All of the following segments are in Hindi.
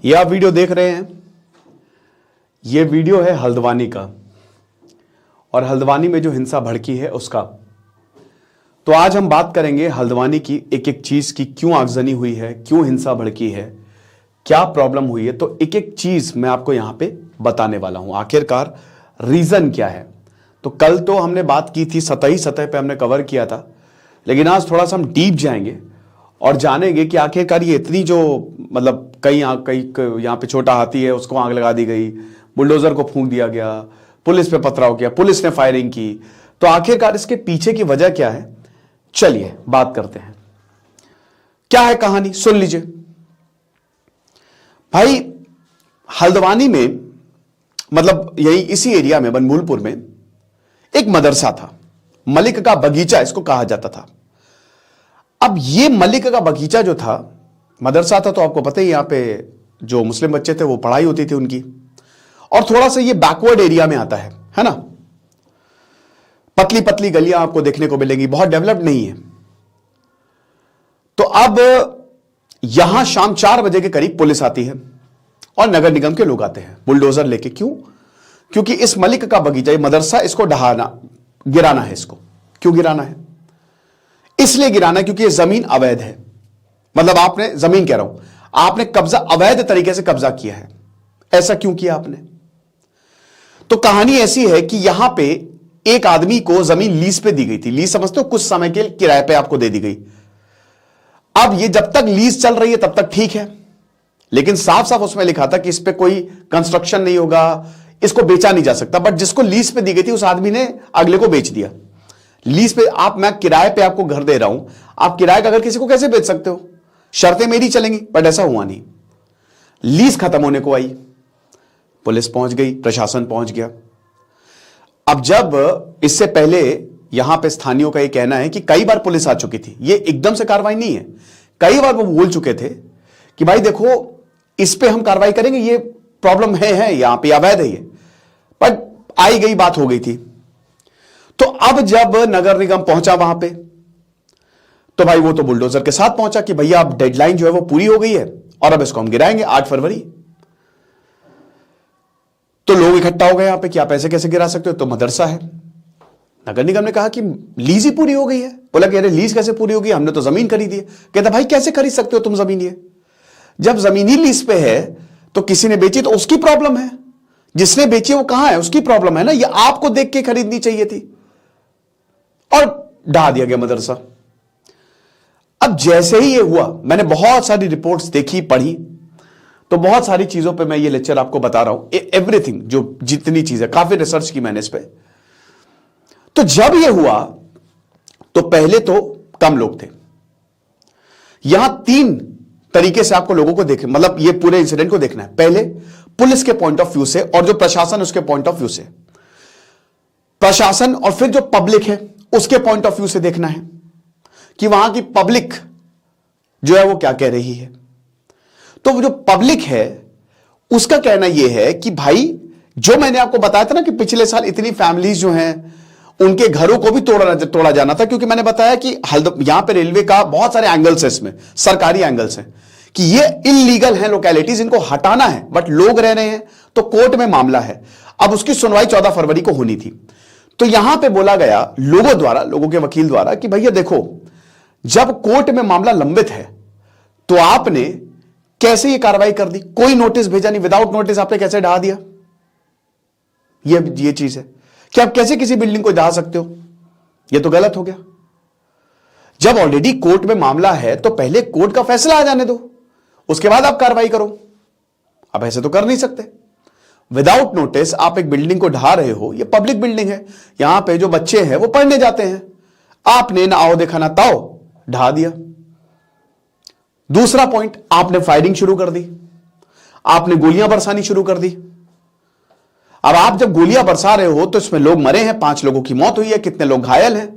ये आप वीडियो देख रहे हैं, ये वीडियो है हल्द्वानी का, और हल्द्वानी में जो हिंसा भड़की है उसका। तो आज हम बात करेंगे हल्द्वानी की एक एक चीज की, क्यों आगजनी हुई है, क्यों हिंसा भड़की है, क्या प्रॉब्लम हुई है। तो एक एक चीज मैं आपको यहां पे बताने वाला हूं, आखिरकार रीजन क्या है। तो कल तो हमने बात की थी, सतह पे हमने कवर किया था, लेकिन आज थोड़ा सा हम डीप जाएंगे और जानेंगे कि आखिरकार ये इतनी जो मतलब कई यहाँ पे छोटा हाथी है उसको आग लगा दी गई, बुलडोजर को फूंक दिया गया, पुलिस पे पथराव किया, पुलिस ने फायरिंग की। तो आखिरकार इसके पीछे की वजह क्या है, चलिए बात करते हैं। क्या है कहानी, सुन लीजिए भाई। हल्द्वानी में मतलब यही इसी एरिया में बनमूलपुर में एक मदरसा था, मलिक का बगीचा इसको कहा जाता था। अब ये मलिक का बगीचा जो था, मदरसा था, तो आपको पता ही यहां पे जो मुस्लिम बच्चे थे वो पढ़ाई होती थी उनकी, और थोड़ा सा ये बैकवर्ड एरिया में आता है ना। पतली पतली गलियां आपको देखने को मिलेंगी, बहुत डेवलप्ड नहीं है। तो अब यहां शाम 4 बजे के करीब पुलिस आती है और नगर निगम के लोग आते हैं बुलडोजर लेके। क्यों? क्योंकि इस मलिक का बगीचा, ये मदरसा, इसको गिराना है। इसको क्यों गिराना है? इसलिए गिराना है क्योंकि ये जमीन अवैध है। मतलब आपने जमीन, कह रहा हूं, आपने कब्जा, अवैध तरीके से कब्जा किया है। ऐसा क्यों किया आपने? तो कहानी ऐसी है कि यहां पे एक आदमी को जमीन लीज पे दी गई थी। लीज समझते हो, कुछ समय के किराए पे आपको दे दी गई। अब ये जब तक लीज चल रही है तब तक ठीक है, लेकिन साफ साफ उसमें लिखा था कि इस पे कोई कंस्ट्रक्शन नहीं होगा, इसको बेचा नहीं जा सकता। बट जिसको लीज पे दी गई थी उस आदमी ने अगले को बेच दिया। लीज पे मैं किराए पे आपको घर दे रहा हूं, आप किराए का घर किसी को कैसे बेच सकते हो? शर्तें मेरी चलेंगी, बट ऐसा हुआ नहीं। लीज खत्म होने को आई, पुलिस पहुंच गई, प्रशासन पहुंच गया। अब जब इससे पहले यहां पे स्थानीयों का यह कहना है कि कई बार पुलिस आ चुकी थी, ये एकदम से कार्रवाई नहीं है, कई बार वो बोल चुके थे कि भाई देखो इस पे हम कार्रवाई करेंगे, ये प्रॉब्लम है यहां पे अवैध है ये, पर आई गई बात हो गई थी। तो अब जब नगर निगम पहुंचा वहां पे, तो भाई वो तो बुलडोजर के साथ पहुंचा कि भैया अब डेडलाइन जो है वो पूरी हो गई है और अब इसको हम गिराएंगे 8 फरवरी। तो लोग इकट्ठा हो गए यहां पे कि आप ऐसे कैसे गिरा सकते हो, तो मदरसा है। नगर निगम ने कहा कि लीज ही पूरी हो गई है। बोला कि अरे लीज कैसे पूरी होगी, हमने तो जमीन खरीदी है। कहता भाई कैसे खरीद सकते हो तुम जमीन? ये जब जमीन ही लीज पे है तो किसी ने बेची तो उसकी प्रॉब्लम है, जिसने बेची वो कहां है उसकी प्रॉब्लम है ना, ये आपको देख के खरीदनी चाहिए थी। और ढा दिया गया मदरसा। अब जैसे ही ये हुआ, मैंने बहुत सारी रिपोर्ट्स देखी, पढ़ी, तो बहुत सारी चीजों पे मैं ये लेक्चर आपको बता रहा हूं, एवरीथिंग, जो जितनी चीजें, काफी रिसर्च की मैंने इस पे। तो जब ये हुआ तो पहले तो कम लोग थे। यहां 3 तरीके से आपको लोगों को देखे, मतलब ये पूरे इंसिडेंट को देखना है। पहले पुलिस के पॉइंट ऑफ व्यू से, और जो प्रशासन उसके पॉइंट ऑफ व्यू से, प्रशासन और फिर जो पब्लिक है उसके पॉइंट ऑफ व्यू से देखना है कि वहां की पब्लिक जो है वो क्या कह रही है। तो जो पब्लिक है उसका कहना यह है कि भाई जो मैंने आपको बताया था ना कि पिछले साल इतनी फैमिलीज जो हैं उनके घरों को भी तोड़ा जाना था, क्योंकि मैंने बताया कि यहां पे रेलवे का बहुत सारे एंगल्स है, इसमें सरकारी एंगल्स हैं कि ये इलीगल हैं लोकेलिटीज, इनको हटाना है, बट लोग रह रहे हैं। तो कोर्ट में मामला है, अब उसकी सुनवाई 14 फरवरी को होनी थी। तो यहां पे बोला गया लोगों द्वारा, लोगों के वकील द्वारा, कि भैया देखो जब कोर्ट में मामला लंबित है तो आपने कैसे ये कार्रवाई कर दी, कोई नोटिस भेजा नहीं, विदाउट नोटिस आपने कैसे ढा दिया? ये चीज है कि आप कैसे किसी बिल्डिंग को ढा सकते हो, ये तो गलत हो गया। जब ऑलरेडी कोर्ट में मामला है तो पहले कोर्ट का फैसला आ जाने दो, उसके बाद आप कार्रवाई करो। आप ऐसे तो कर नहीं सकते, विदाउट नोटिस आप एक बिल्डिंग को ढा रहे हो। ये पब्लिक बिल्डिंग है, यहां पे जो बच्चे हैं वो पढ़ने जाते हैं, आपने ना आओ देखा ना ताओ, ढा दिया। दूसरा पॉइंट, आपने फायरिंग शुरू कर दी, आपने गोलियां बरसानी शुरू कर दी। अब आप जब गोलियां बरसा रहे हो तो इसमें लोग मरे हैं, 5 लोगों की मौत हुई है, कितने लोग घायल हैं।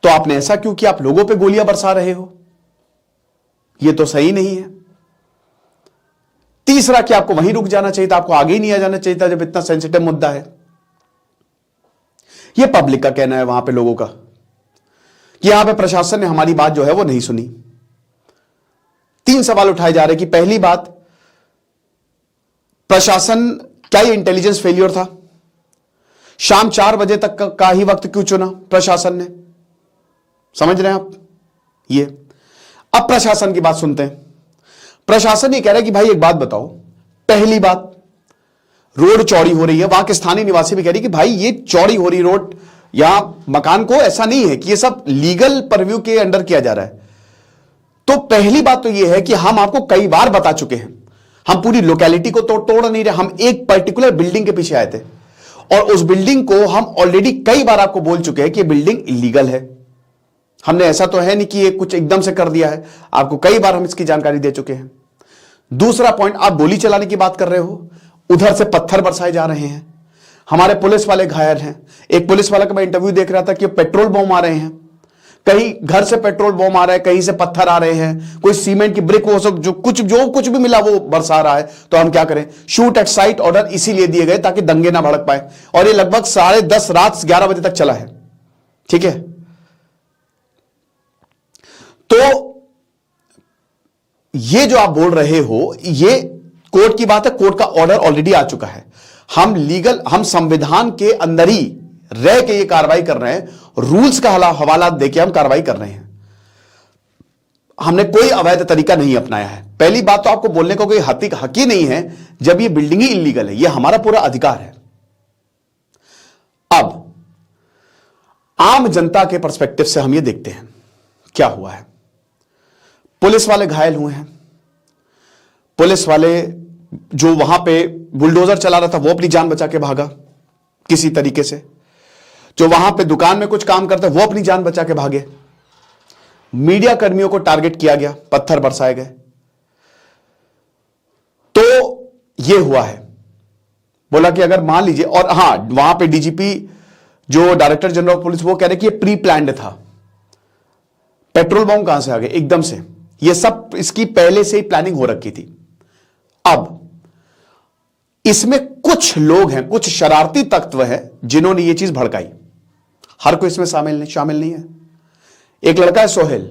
तो आपने ऐसा क्यों किया? आप लोगों पे गोलियां बरसा रहे हो, यह तो सही नहीं है। तीसरा, कि आपको वहीं रुक जाना चाहिए था, आपको आगे ही नहीं आ जाना चाहिए था जब इतना सेंसिटिव मुद्दा है। यह पब्लिक का कहना है वहां पे लोगों का कि यहां पे प्रशासन ने हमारी बात जो है वो नहीं सुनी। तीन सवाल उठाए जा रहे हैं कि पहली बात, प्रशासन, क्या ये इंटेलिजेंस फेलियर था? शाम 4 बजे तक का ही वक्त क्यों चुना प्रशासन ने? समझ रहे हैं आप ये? अब प्रशासन की बात सुनते हैं। प्रशासन ये कह रहा है कि भाई एक बात बताओ, पहली बात, रोड चौड़ी हो रही है, वहां के स्थानीय निवासी भी कह रही कि भाई ये चौड़ी हो रही रोड या मकान को, ऐसा नहीं है कि ये सब लीगल परव्यू के अंडर किया जा रहा है। तो पहली बात तो ये है कि हम आपको कई बार बता चुके हैं, हम पूरी लोकेलिटी को तोड़ नहीं रहे, हम एक पर्टिकुलर बिल्डिंग के पीछे आए थे और उस बिल्डिंग को हम ऑलरेडी कई बार आपको बोल चुके हैं कि ये बिल्डिंग इलीगल है। हमने ऐसा तो है नहीं कि ये कुछ एकदम से कर दिया है, आपको कई बार हम इसकी जानकारी दे चुके हैं। दूसरा पॉइंट, आप गोली चलाने की बात कर रहे हो, उधर से पत्थर बरसाए जा रहे हैं, हमारे पुलिस वाले घायल हैं। एक पुलिस वाला का मैं इंटरव्यू देख रहा था कि पेट्रोल बम आ रहे हैं, कहीं घर से पेट्रोल बम आ रहा है, कहीं से पत्थर आ रहे हैं, कोई सीमेंट की ब्रिक, वो सब जो कुछ भी मिला वो बरसा रहा है। तो हम क्या करें? शूट एट साइट ऑर्डर इसीलिए दिए गए ताकि दंगे ना भड़क पाए, और ये लगभग 10:30 रात 11 बजे तक चला है। ठीक है, तो ये जो आप बोल रहे हो, ये कोर्ट की बात है, कोर्ट का ऑर्डर ऑलरेडी आ चुका है। हम संविधान के अंदर ही रह के ये कार्रवाई कर रहे हैं, रूल्स का हवाला देके हम कार्रवाई कर रहे हैं। हमने कोई अवैध तरीका नहीं अपनाया है। पहली बात तो आपको बोलने का कोई हक ही नहीं है जब ये बिल्डिंग ही इलीगल है, ये हमारा पूरा अधिकार है। अब आम जनता के पर्सपेक्टिव से हम ये देखते हैं क्या हुआ है। पुलिस वाले घायल हुए हैं, पुलिस वाले जो वहां पे बुलडोजर चला रहा था वो अपनी जान बचा के भागा किसी तरीके से, जो वहां पे दुकान में कुछ काम करता है वो अपनी जान बचा के भागे, मीडिया कर्मियों को टारगेट किया गया, पत्थर बरसाए गए। तो ये हुआ है। बोला कि अगर मान लीजिए, और हां, वहां पे डीजीपी जो डायरेक्टर जनरल ऑफ पुलिस वो कह रहे कि ये प्री प्लान्ड था। पेट्रोल बम कहां से आ गए एकदम से? ये सब इसकी पहले से ही प्लानिंग हो रखी थी। अब इसमें कुछ लोग हैं, कुछ शरारती तत्व हैं जिन्होंने ये चीज भड़काई। हर कोई इसमें शामिल नहीं है। एक लड़का है सोहेल,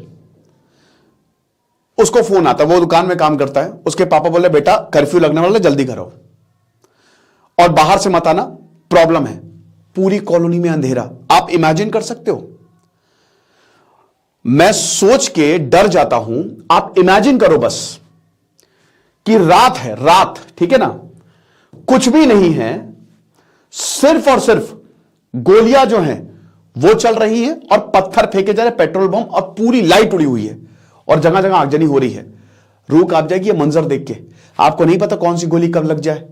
उसको फोन आता है, वो दुकान में काम करता है, उसके पापा बोले बेटा कर्फ्यू लगने वाला, जल्दी घर आओ और बाहर से मत आना, प्रॉब्लम है। पूरी कॉलोनी में अंधेरा, आप इमेजिन कर सकते हो? मैं सोच के डर जाता हूं। आप इमेजिन करो बस कि रात है, रात, ठीक है ना, कुछ भी नहीं है, सिर्फ और सिर्फ गोलियां जो हैं वो चल रही है और पत्थर फेंके जा रहे, पेट्रोल बम, और पूरी लाइट उड़ी हुई है और जगह जगह आगजनी हो रही है। रूह कांप जाएगी ये मंजर देख के। आपको नहीं पता कौन सी गोली कब लग जाए।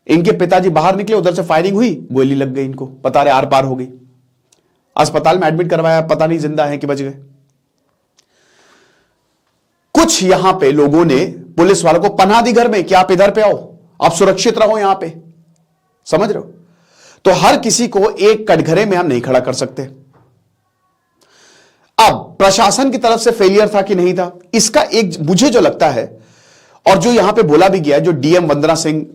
इनके पिताजी बाहर निकले, उधर से फायरिंग हुई, गोली लग गई इनको, बता रहे आर पार हो गई। अस्पताल में एडमिट करवाया, पता नहीं जिंदा है कि बच गए। कुछ यहां पे लोगों ने पुलिस वालों को पनाह दी घर में कि आप इधर पे आओ, आप सुरक्षित रहो यहां पे, समझ रहे हो? तो हर किसी को एक कटघरे में हम नहीं खड़ा कर सकते। अब प्रशासन की तरफ से फेलियर था कि नहीं था, इसका एक मुझे जो लगता है, और जो यहां पे बोला भी गया, जो डीएम वंदना सिंह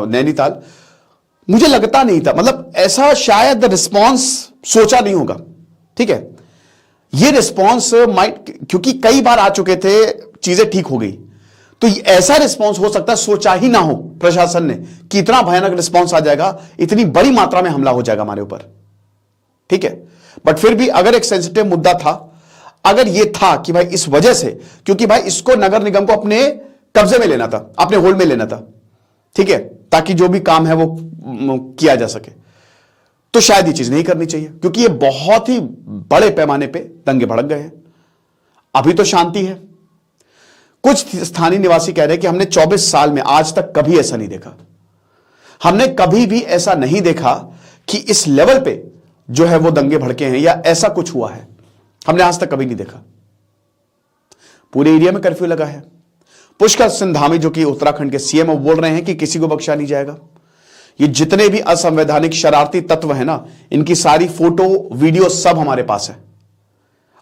नैनीताल, मुझे लगता नहीं था, मतलब ऐसा शायद रिस्पॉन्स सोचा नहीं होगा। ठीक है, ये रिस्पॉन्स क्योंकि कई बार आ चुके थे, चीजें ठीक हो गई, तो ऐसा रिस्पॉन्स हो सकता है सोचा ही ना हो प्रशासन ने कि इतना भयानक रिस्पॉन्स आ जाएगा, इतनी बड़ी मात्रा में हमला हो जाएगा हमारे ऊपर। ठीक है, बट फिर भी अगर एक सेंसिटिव मुद्दा था, अगर ये था कि भाई इस वजह से, क्योंकि भाई इसको नगर निगम को अपने कब्जे में लेना था, अपने होल्ड में लेना था, ठीक है, ताकि जो भी काम है वो किया जा सके, तो शायद ये चीज नहीं करनी चाहिए, क्योंकि ये बहुत ही बड़े पैमाने पे दंगे भड़क गए हैं। अभी तो शांति है। कुछ स्थानीय निवासी कह रहे हैं कि हमने 24 साल में आज तक कभी ऐसा नहीं देखा, हमने कभी भी ऐसा नहीं देखा कि इस लेवल पे जो है वो दंगे भड़के हैं या ऐसा कुछ हुआ है, हमने आज तक कभी नहीं देखा। पूरे एरिया में कर्फ्यू लगा है। पुष्कर सिंह धामी जो कि उत्तराखंड के सीएम, वो बोल रहे हैं कि किसी को बख्शा नहीं जाएगा। ये जितने भी असंवैधानिक शरारती तत्व है ना, इनकी सारी फोटो वीडियो सब हमारे पास है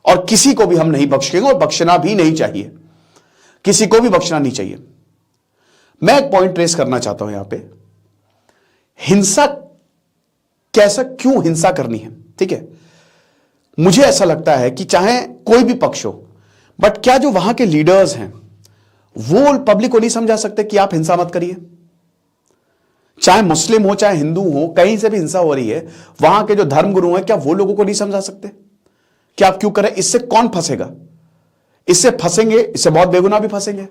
और किसी को भी हम नहीं बख्शेंगे और बख्शना भी नहीं चाहिए, किसी को भी बख्शना नहीं चाहिए। मैं एक पॉइंट ट्रेस करना चाहता हूं यहां पे, हिंसा कैसा, क्यों हिंसा करनी है? ठीक है, मुझे ऐसा लगता है कि चाहे कोई भी पक्ष हो, बट क्या जो वहां के लीडर्स हैं वो पब्लिक को नहीं समझा सकते कि आप हिंसा मत करिए? चाहे मुस्लिम हो चाहे हिंदू हो, कहीं से भी हिंसा हो रही है, वहां के जो धर्मगुरु हैं क्या वो लोगों को नहीं समझा सकते कि आप क्यों करें? इससे कौन फंसेगा? इससे फंसेंगे, इससे बहुत बेगुनाह भी फंसेंगे।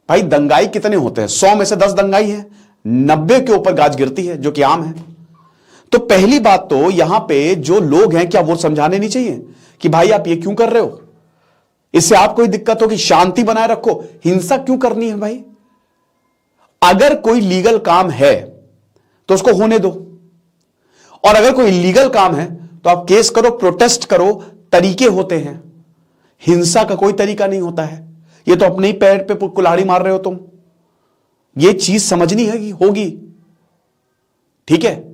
भाई दंगाई कितने होते हैं? 100 में से 10 दंगाई है, 90 के ऊपर गाज गिरती है, जो कि आम है। तो पहली बात तो यहां पे जो लोग हैं क्या वो समझाने नहीं चाहिए कि भाई आप ये क्यों कर रहे हो? इससे आप कोई दिक्कत हो कि शांति बनाए रखो, हिंसा क्यों करनी है? भाई अगर कोई लीगल काम है तो उसको होने दो, और अगर कोई इलीगल काम है तो आप केस करो, प्रोटेस्ट करो, तरीके होते हैं। हिंसा का कोई तरीका नहीं होता है। ये तो अपने ही पैर पे कुल्हाड़ी मार रहे हो तुम। ये चीज समझनी है कि होगी, ठीक है?